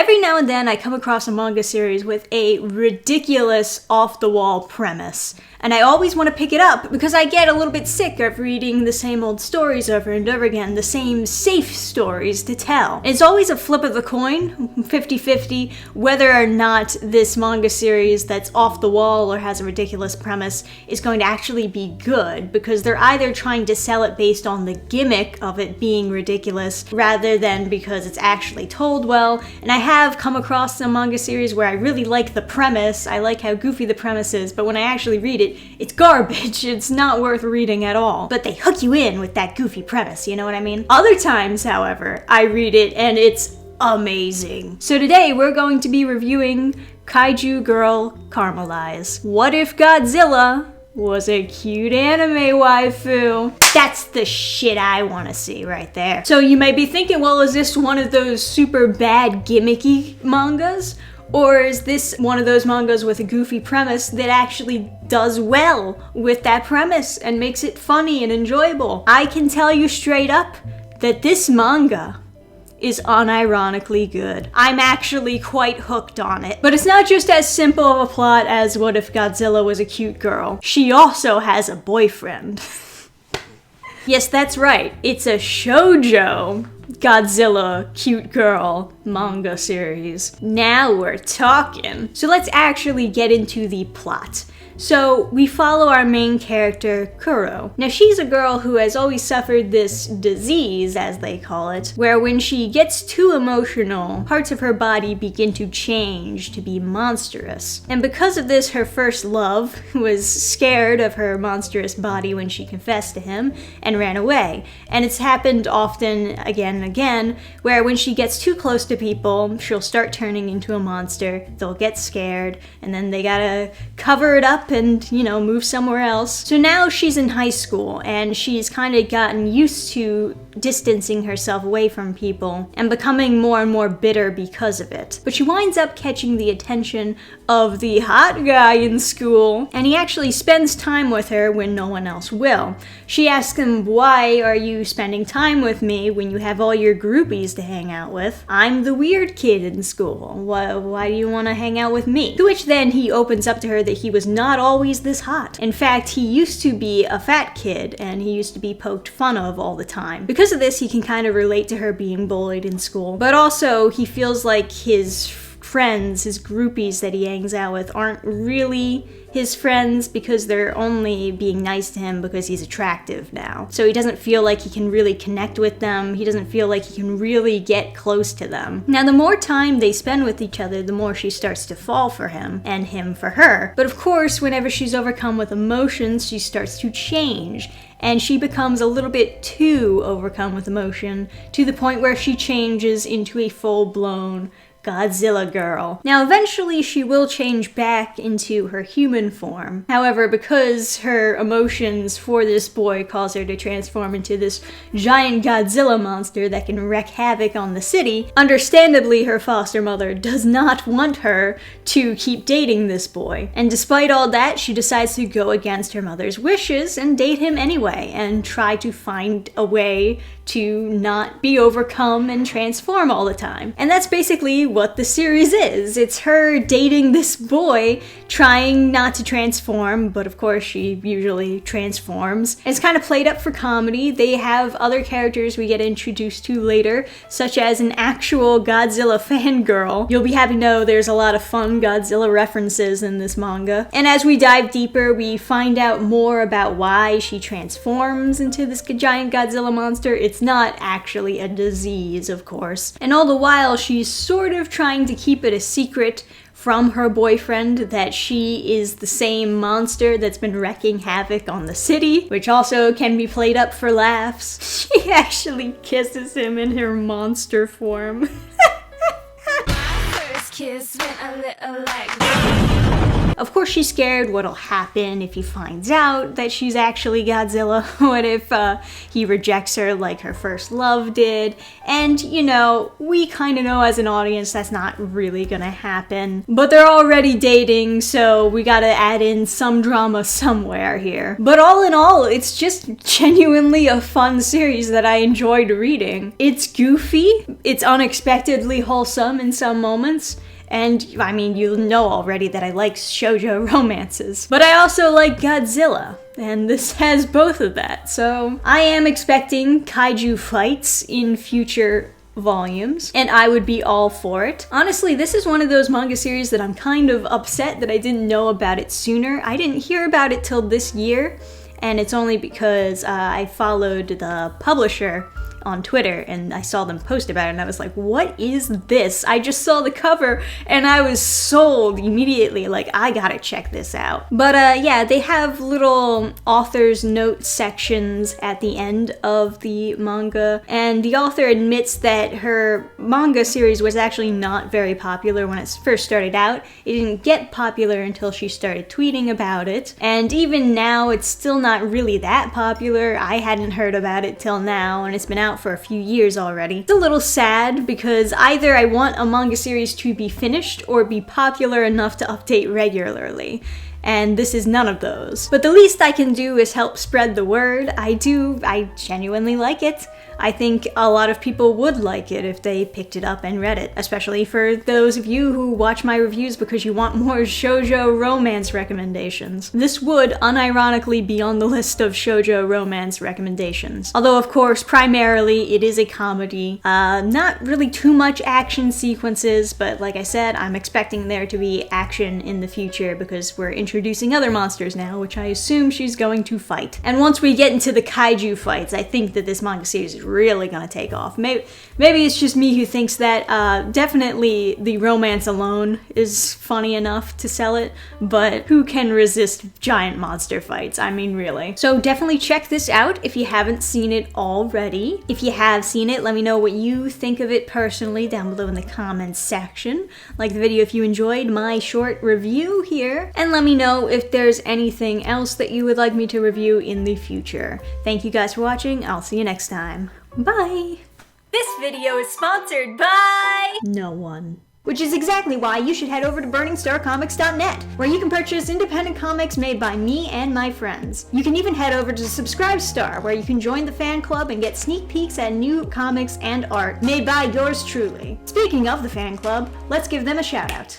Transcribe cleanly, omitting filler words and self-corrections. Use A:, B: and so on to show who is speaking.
A: Every now and then I come across a manga series with a ridiculous off-the-wall premise, and I always want to pick it up because I get a little bit sick of reading the same old stories over and over again, the same safe stories to tell. It's always a flip of the coin, 50-50, whether or not this manga series that's off the wall or has a ridiculous premise is going to actually be good, because they're either trying to sell it based on the gimmick of it being ridiculous rather than because it's actually told well. And I have come across some manga series where I really like the premise, I like how goofy the premise is, but when I actually read it, it's garbage. It's not worth reading at all. But they hook you in with that goofy premise, you know what I mean? Other times, however, I read it and it's amazing. So today we're going to be reviewing Kaiju Girl Caramelise. What if Godzilla was a cute anime waifu? That's the shit I want to see right there. So you may be thinking, well, is this one of those super bad gimmicky mangas? Or is this one of those mangas with a goofy premise that actually does well with that premise and makes it funny and enjoyable? I can tell you straight up that this manga is unironically good. I'm actually quite hooked on it. But it's not just as simple of a plot as what if Godzilla was a cute girl. She also has a boyfriend. Yes, that's right. It's a shoujo Godzilla cute girl manga series. Now we're talking. So let's actually get into the plot. So we follow our main character, Kuro. Now she's a girl who has always suffered this disease, as they call it, where when she gets too emotional, parts of her body begin to change to be monstrous. And because of this, her first love was scared of her monstrous body when she confessed to him and ran away. And it's happened often again and again, where when she gets too close to people, she'll start turning into a monster, they'll get scared, and then they gotta cover it up and, you know, move somewhere else. So now she's in high school and she's kind of gotten used to distancing herself away from people and becoming more and more bitter because of it. But she winds up catching the attention of the hot guy in school, and he actually spends time with her when no one else will. She asks him, "Why are you spending time with me when you have all your groupies to hang out with? I'm the weird kid in school. Why do you want to hang out with me?" To which then he opens up to her that he was not always this hot. In fact, he used to be a fat kid and he used to be poked fun of all the time. Because of this, he can kind of relate to her being bullied in school, but also he feels like his friends, his groupies that he hangs out with, aren't really his friends because they're only being nice to him because he's attractive now. So he doesn't feel like he can really connect with them. He doesn't feel like he can really get close to them. Now, the more time they spend with each other, the more she starts to fall for him and him for her. But of course, whenever she's overcome with emotions, she starts to change. And she becomes a little bit too overcome with emotion to the point where she changes into a full-blown Godzilla girl. Now, eventually she will change back into her human form. However, because her emotions for this boy cause her to transform into this giant Godzilla monster that can wreak havoc on the city, understandably her foster mother does not want her to keep dating this boy. And despite all that, she decides to go against her mother's wishes and date him anyway, and try to find a way to not be overcome and transform all the time. And that's basically what the series is. It's her dating this boy, trying not to transform, but of course she usually transforms. It's kind of played up for comedy. They have other characters we get introduced to later, such as an actual Godzilla fangirl. You'll be happy to know there's a lot of fun Godzilla references in this manga. And as we dive deeper, we find out more about why she transforms into this giant Godzilla monster. It's not actually a disease, of course. And all the while, she's sort of trying to keep it a secret from her boyfriend that she is the same monster that's been wreaking havoc on the city, which also can be played up for laughs. She actually kisses him in her monster form.
B: First kiss went a little like
A: Of course, she's scared what'll happen if he finds out that she's actually Godzilla. What if he rejects her like her first love did? And, you know, we kind of know as an audience that's not really gonna happen. But they're already dating, so we gotta add in some drama somewhere here. But all in all, it's just genuinely a fun series that I enjoyed reading. It's goofy, it's unexpectedly wholesome in some moments, and I mean, you know already that I like shoujo romances. But I also like Godzilla, and this has both of that. So I am expecting kaiju fights in future volumes, and I would be all for it. Honestly, this is one of those manga series that I'm kind of upset that I didn't know about it sooner. I didn't hear about it till this year, and it's only because I followed the publisher on Twitter and I saw them post about it and I was like, what is this? I just saw the cover and I was sold immediately, like, I gotta check this out. But yeah, they have little author's note sections at the end of the manga, and the author admits that her manga series was actually not very popular when it first started out. It didn't get popular until she started tweeting about it, and even now it's still not really that popular. I hadn't heard about it till now, and it's been out for a few years already. It's a little sad because either I want a manga series to be finished or be popular enough to update regularly, and this is none of those. But the least I can do is help spread the word. I genuinely like it. I think a lot of people would like it if they picked it up and read it, especially for those of you who watch my reviews because you want more shoujo romance recommendations. This would unironically be on the list of shoujo romance recommendations. Although, of course, primarily it is a comedy. Not really too much action sequences, but like I said, I'm expecting there to be action in the future because we're introducing other monsters now, which I assume she's going to fight. And once we get into the kaiju fights, I think that this manga series is really gonna take off. Maybe it's just me who thinks that. Definitely the romance alone is funny enough to sell it, but who can resist giant monster fights? I mean, really. So definitely check this out if you haven't seen it already. If you have seen it, let me know what you think of it personally down below in the comments section. Like the video if you enjoyed my short review here, and let me know if there's anything else that you would like me to review in the future. Thank you guys for watching. I'll see you next time. Bye! This video is sponsored by no one. Which is exactly why you should head over to burningstarcomics.net, where you can purchase independent comics made by me and my friends. You can even head over to Subscribestar, where you can join the fan club and get sneak peeks at new comics and art made by yours truly. Speaking of the fan club, let's give them a shout out.